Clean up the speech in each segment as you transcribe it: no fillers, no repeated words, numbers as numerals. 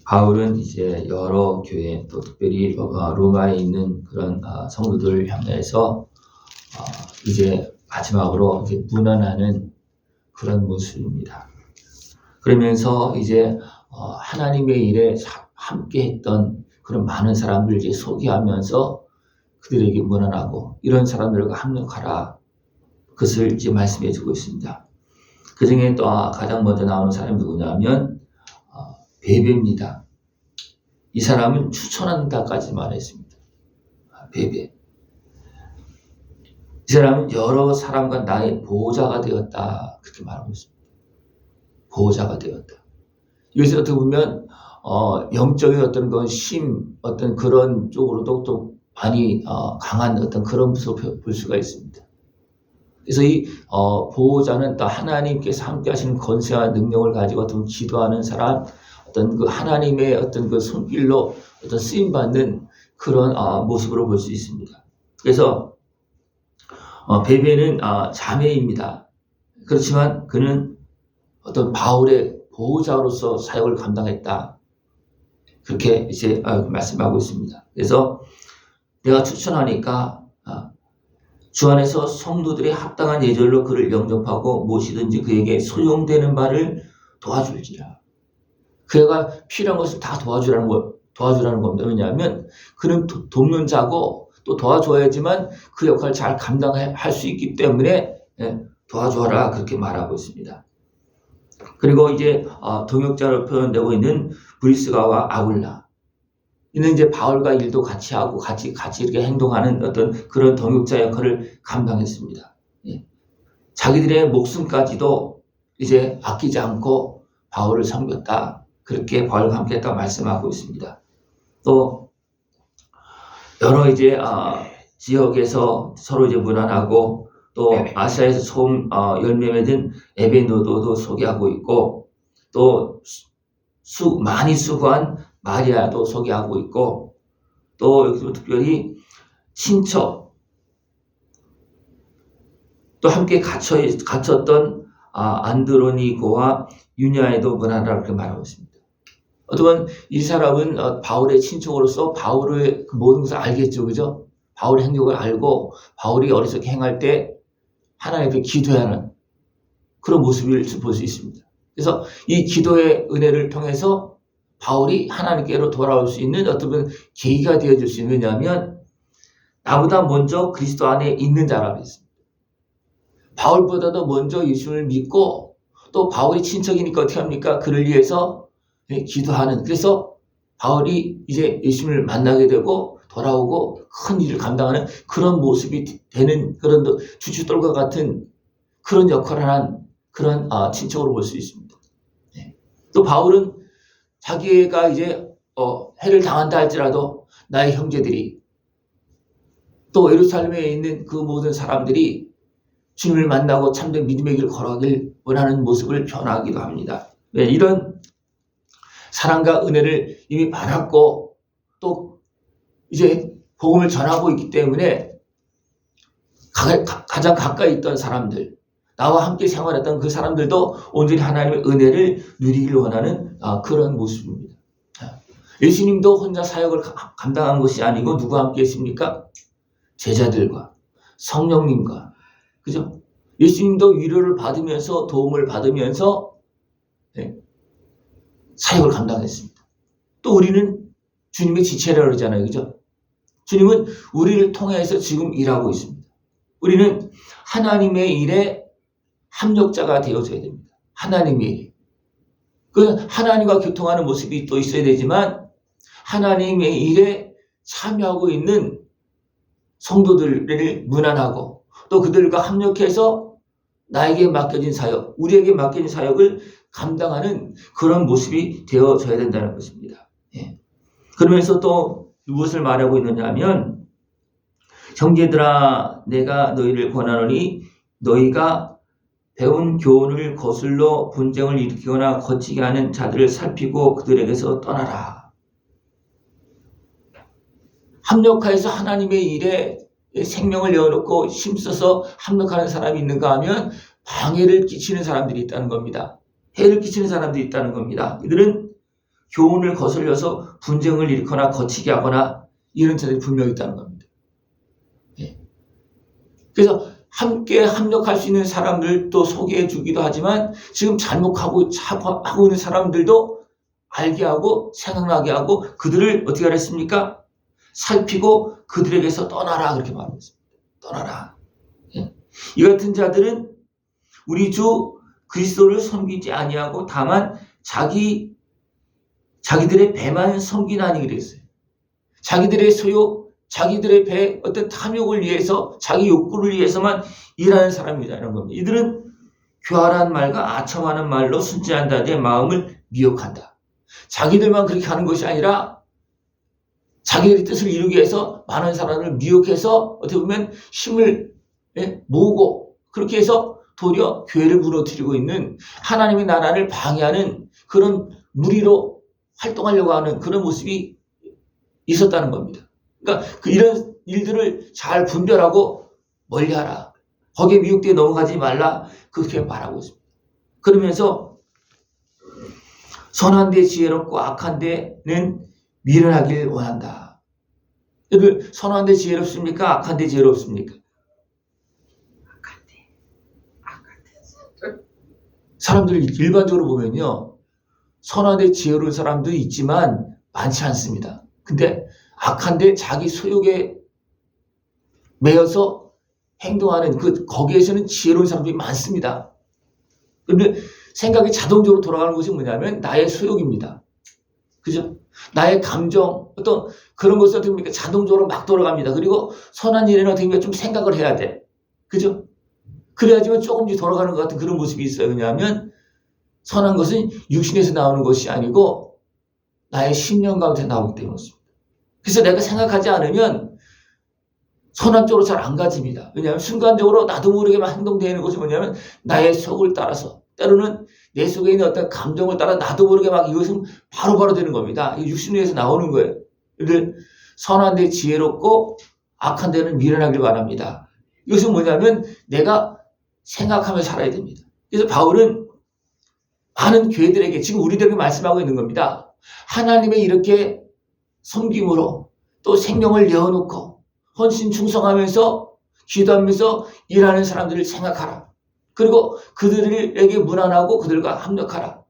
바울은 이제 여러 교회 또 특별히 로마에 있는 그런 성도들을 향해서 이제 마지막으로 이제 문안하는 그런 모습입니다. 그러면서 이제 하나님의 일에 함께했던 그런 많은 사람들 이제 소개하면서 그들에게 문안하고 이런 사람들과 합력하라. 그것을 이제 말씀해주고 있습니다. 그 중에 또 가장 먼저 나오는 사람이 누구냐면 베베입니다. 이 사람은 추천한다까지 말했습니다. 베베. 이 사람은 여러 사람과 나의 보호자가 되었다. 그렇게 말하고 있습니다. 보호자가 되었다. 여기서 어떻게 보면 영적인 어떤 그런 어떤 그런 쪽으로도 또 많이 강한 어떤 그런 모습을 볼 수가 있습니다. 그래서 이 보호자는 또 하나님께서 함께 하시는 권세와 능력을 가지고 어떤 기도하는 사람, 어떤 그 하나님의 어떤 그 손길로 어떤 쓰임받는 그런 모습으로 볼 수 있습니다. 그래서 베베는 자매입니다. 그렇지만 그는 어떤 바울의 보호자로서 사역을 감당했다. 그렇게 이제 말씀하고 있습니다. 그래서 내가 추천하니까 주 안에서 성도들의 합당한 예절로 그를 영접하고 무엇이든지 그에게 소용되는 바를 도와줄지라. 그가 필요한 것을 다 도와주라는 겁니다. 왜냐하면 그는 돕는 자고 또 도와줘야지만 그 역할을 잘 감당할 수 있기 때문에 도와줘라 그렇게 말하고 있습니다. 그리고 이제 동역자로 표현되고 있는 브리스가와 아굴라. 이는 이제 바울과 일도 같이 하고 같이 이렇게 행동하는 어떤 그런 동역자 역할을 감당했습니다. 자기들의 목숨까지도 이제 아끼지 않고 바울을 섬겼다. 그렇게 바울과 함께 했다고 말씀하고 있습니다. 또 여러 이제 지역에서 서로 이제 문안하고 또 아시아에서 처음 열매 맺은 에베노도도 소개하고 있고 또 많이 수고한 마리아도 소개하고 있고 또 여기서 특별히 친척 또 함께 갇혔던 안드로니고와 유냐에도 문안하라고 그렇게 말하고 있습니다. 어쩌면 이 사람은 바울의 친척으로서 바울의 모든 것을 알겠죠, 그죠? 바울의 행동을 알고 바울이 어리석게 행할 때 하나님께 기도하는 그런 모습을 볼 수 있습니다. 그래서 이 기도의 은혜를 통해서 바울이 하나님께로 돌아올 수 있는 어떤 계기가 되어줄 수 있는 왜냐하면 나보다 먼저 그리스도 안에 있는 자라고 했습니다. 바울보다도 먼저 예수를 믿고 또 바울이 친척이니까 어떻게 합니까? 그를 위해서 기도하는 그래서 바울이 이제 예수를 만나게 되고 돌아오고 큰 일을 감당하는 그런 모습이 되는 그런 주춧돌과 같은 그런 역할을 한 그런 친척으로 볼 수 있습니다. 또 바울은 자기가 이제 해를 당한다 할지라도 나의 형제들이 또 예루살렘에 있는 그 모든 사람들이 주님을 만나고 참된 믿음의 길을 걸어가길 원하는 모습을 표현하기도 합니다. 이런 사랑과 은혜를 이미 받았고 또 이제 복음을 전하고 있기 때문에 가장 가까이 있던 사람들 나와 함께 생활했던 그 사람들도 온전히 하나님의 은혜를 누리기를 원하는 그런 모습입니다. 예수님도 혼자 사역을 감당한 것이 아니고 누구와 함께 했습니까? 제자들과 성령님과 그죠? 예수님도 위로를 받으면서 도움을 받으면서 사역을 감당했습니다. 또 우리는 주님의 지체라고 그러잖아요. 그죠? 주님은 우리를 통해서 지금 일하고 있습니다. 우리는 하나님의 일에 합력자가 되어줘야 됩니다. 하나님의 일. 그 하나님과 교통하는 모습이 또 있어야 되지만 하나님의 일에 참여하고 있는 성도들을 문안하고 또 그들과 합력해서 나에게 맡겨진 사역, 우리에게 맡겨진 사역을 감당하는 그런 모습이 되어져야 된다는 것입니다. 그러면서 또 무엇을 말하고 있느냐 하면 형제들아 내가 너희를 권하노니 너희가 배운 교훈을 거슬러 분쟁을 일으키거나 거치게 하는 자들을 살피고 그들에게서 떠나라. 합력하여서 하나님의 일에 생명을 내어놓고 힘써서 합력하는 사람이 있는가 하면 방해를 끼치는 사람들이 있다는 겁니다. 해를 끼치는 사람들이 있다는 겁니다. 이들은 교훈을 거슬려서 분쟁을 일으거나 거치게 하거나 이런 자들이 분명히 있다는 겁니다. 예. 그래서 함께 합력할 수 있는 사람들도 소개해 주기도 하지만 지금 잘못하고 있는 사람들도 알게 하고 생각나게 하고 그들을 어떻게 하랬습니까? 살피고 그들에게서 떠나라 그렇게 말하고 있습니다. 떠나라. 예. 이 같은 자들은 우리 주 그리스도를 섬기지 아니하고 다만 자기들의 배만 섬기나니 그랬어요. 자기들의 소욕, 자기들의 배 어떤 탐욕을 위해서 자기 욕구를 위해서만 일하는 사람이라는 겁니다. 이들은 교활한 말과 아첨하는 말로 순진한 자의 마음을 미혹한다. 자기들만 그렇게 하는 것이 아니라 자기들의 뜻을 이루기 위해서 많은 사람을 미혹해서 어떻게 보면 힘을 모으고 그렇게 해서 도리어 교회를 무너뜨리고 있는 하나님의 나라를 방해하는 그런 무리로 활동하려고 하는 그런 모습이 있었다는 겁니다. 그러니까 이런 일들을 잘 분별하고 멀리하라. 거기에 미혹되어 넘어가지 말라. 그렇게 말하고 있습니다. 그러면서 선한 데 지혜롭고 악한 데는 미련하길 원한다. 여러분 선한 데 지혜롭습니까? 악한 데 지혜롭습니까? 사람들 일반적으로 보면요. 선한데 지혜로운 사람도 있지만 많지 않습니다. 근데 악한데 자기 소욕에 매여서 행동하는 거기에서는 지혜로운 사람들이 많습니다. 그런데 생각이 자동적으로 돌아가는 것이 뭐냐면 나의 소욕입니다. 그죠? 나의 감정, 어떤 그런 것이 어떻게 보니까 자동적으로 막 돌아갑니다. 그리고 선한 일에는 어떻게 보면 좀 생각을 해야 돼. 그죠? 그래야지만 조금씩 돌아가는 것 같은 그런 모습이 있어요. 왜냐하면 선한 것은 육신에서 나오는 것이 아니고 나의 심령 가운데 나오기 때문입니다. 그래서 내가 생각하지 않으면 선한 쪽으로 잘 안 가집니다. 왜냐하면 순간적으로 나도 모르게만 행동되는 것이 뭐냐면 나의 속을 따라서 때로는 내 속에 있는 어떤 감정을 따라 나도 모르게 막 이것은 바로바로 되는 겁니다. 육신에서 나오는 거예요. 근데 선한 데 지혜롭고 악한 데는 미련하길 바랍니다. 이것은 뭐냐면 내가 생각하며 살아야 됩니다. 그래서 바울은 많은 교회들에게 지금 우리들에게 말씀하고 있는 겁니다. 하나님의 이렇게 섬김으로 또 생명을 내어놓고 헌신 충성하면서 기도하면서 일하는 사람들을 생각하라. 그리고 그들에게 무난하고 그들과 합력하라.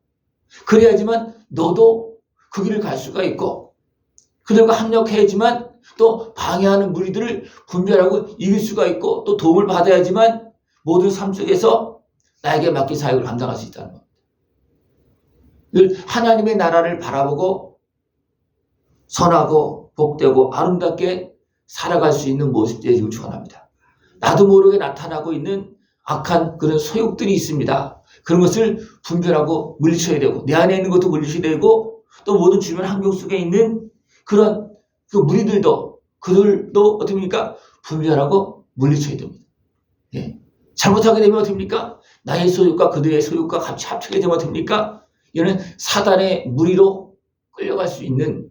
그래야지만 너도 그 길을 갈 수가 있고 그들과 합력해야지만 또 방해하는 무리들을 분별하고 이길 수가 있고 또 도움을 받아야지만 모든 삶 속에서 나에게 맡긴 사역을 감당할 수 있다는 겁니다. 늘 하나님의 나라를 바라보고 선하고 복되고 아름답게 살아갈 수 있는 모습 되기를 축원합니다. 나도 모르게 나타나고 있는 악한 그런 소욕들이 있습니다. 그런 것을 분별하고 물리쳐야 되고 내 안에 있는 것도 물리쳐야 되고 또 모든 주변 환경 속에 있는 그런 그 무리들도 그들도 어떻게 됩니까? 분별하고 물리쳐야 됩니다. 예. 잘못하게 되면 어떻게 됩니까? 나의 소욕과 그들의 소욕과 같이 합치게 되면 어떻게 됩니까? 이는 사단의 무리로 끌려갈 수 있는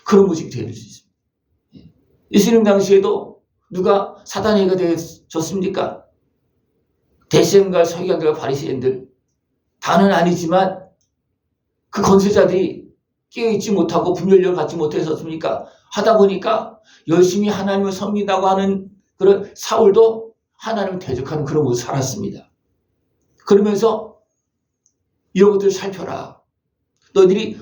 그런 모습이 되어질 수 있습니다. 예. 예수님 당시에도 누가 사단에게 되어졌습니까? 대세인과 서기관들과 바리새인들 다는 아니지만 그 건세자들이 깨어있지 못하고 분별력을 갖지 못했었습니까? 하다 보니까 열심히 하나님을 섬긴다고 하는 그런 사울도 하나님을 대적하는 그런 모습을 살았습니다. 그러면서 이런 것들을 살펴라. 너희들이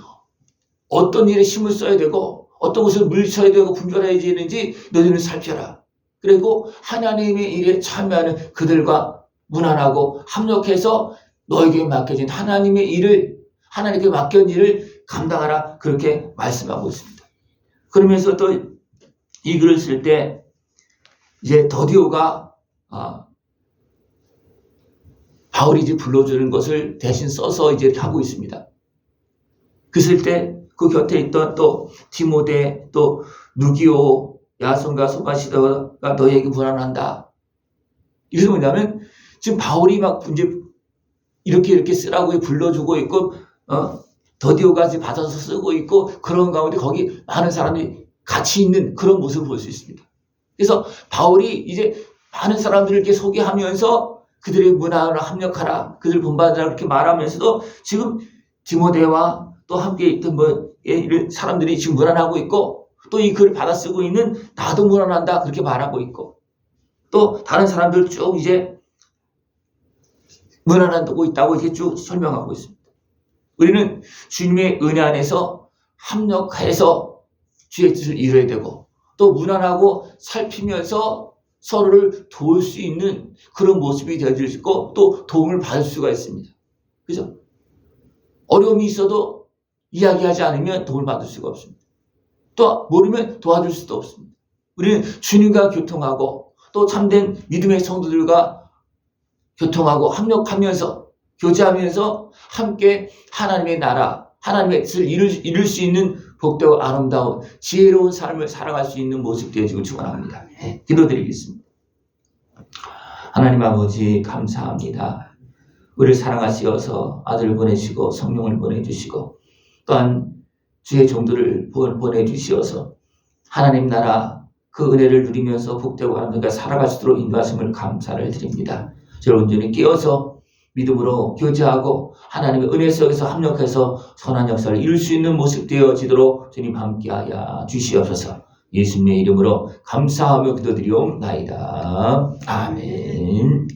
어떤 일에 힘을 써야 되고 어떤 것을 물리쳐야 되고 분별해야 되는지 너희들은 살펴라. 그리고 하나님의 일에 참여하는 그들과 무난하고 합력해서 너에게 맡겨진 하나님의 일을 하나님께 맡겨진 일을 감당하라. 그렇게 말씀하고 있습니다. 그러면서 또 이 글을 쓸 때 이제 더디오가 바울이 이제 불러주는 것을 대신 써서 이제 하고 있습니다. 그 쓸 때 그 곁에 있던 또 디모데 또 누기오 야손과 소바시더가 너희에게 문안한다. 이것은 뭐냐면 지금 바울이 막 이제 이렇게 쓰라고 불러주고 있고 더디오가 이제 받아서 쓰고 있고 그런 가운데 거기 많은 사람들이 같이 있는 그런 모습을 볼 수 있습니다. 그래서 바울이 이제 많은 사람들을 소개하면서 그들의 문화를 합력하라, 그들 본받으라 그렇게 말하면서도 지금 디모데와 또 함께 있던 사람들이 지금 무난하고 있고, 또 이 글을 받아 쓰고 있는 나도 무난한다 그렇게 말하고 있고, 또 다른 사람들 쭉 이제 무난하고 있다고 이렇게 쭉 설명하고 있습니다. 우리는 주님의 은혜 안에서 합력해서 주의 뜻을 이루어야 되고, 또 무난하고 살피면서 서로를 도울 수 있는 그런 모습이 되어질 수 있고, 또 도움을 받을 수가 있습니다. 그죠? 어려움이 있어도 이야기하지 않으면 도움을 받을 수가 없습니다. 또 모르면 도와줄 수도 없습니다. 우리는 주님과 교통하고, 또 참된 믿음의 성도들과 교통하고 합력하면서, 교제하면서 함께 하나님의 나라, 하나님의 뜻을 이룰 수 있는 복되고 아름다운 지혜로운 삶을 살아갈 수 있는 모습 되어지고 축원합니다. 기도드리겠습니다. 하나님 아버지 감사합니다. 우리를 사랑하시어서 아들을 보내시고 성령을 보내주시고, 또한 주의 종들을 보내주시어서 하나님 나라 그 은혜를 누리면서 복되고 아름답게 살아갈 수 있도록 인도하심을 감사를 드립니다. 저를 온전히 깨어서 믿음으로 교제하고 하나님의 은혜 속에서 합력해서 선한 역사를 이룰 수 있는 모습 되어지도록 주님 함께하여 주시옵소서. 예수님의 이름으로 감사하며 기도드리옵나이다. 아멘.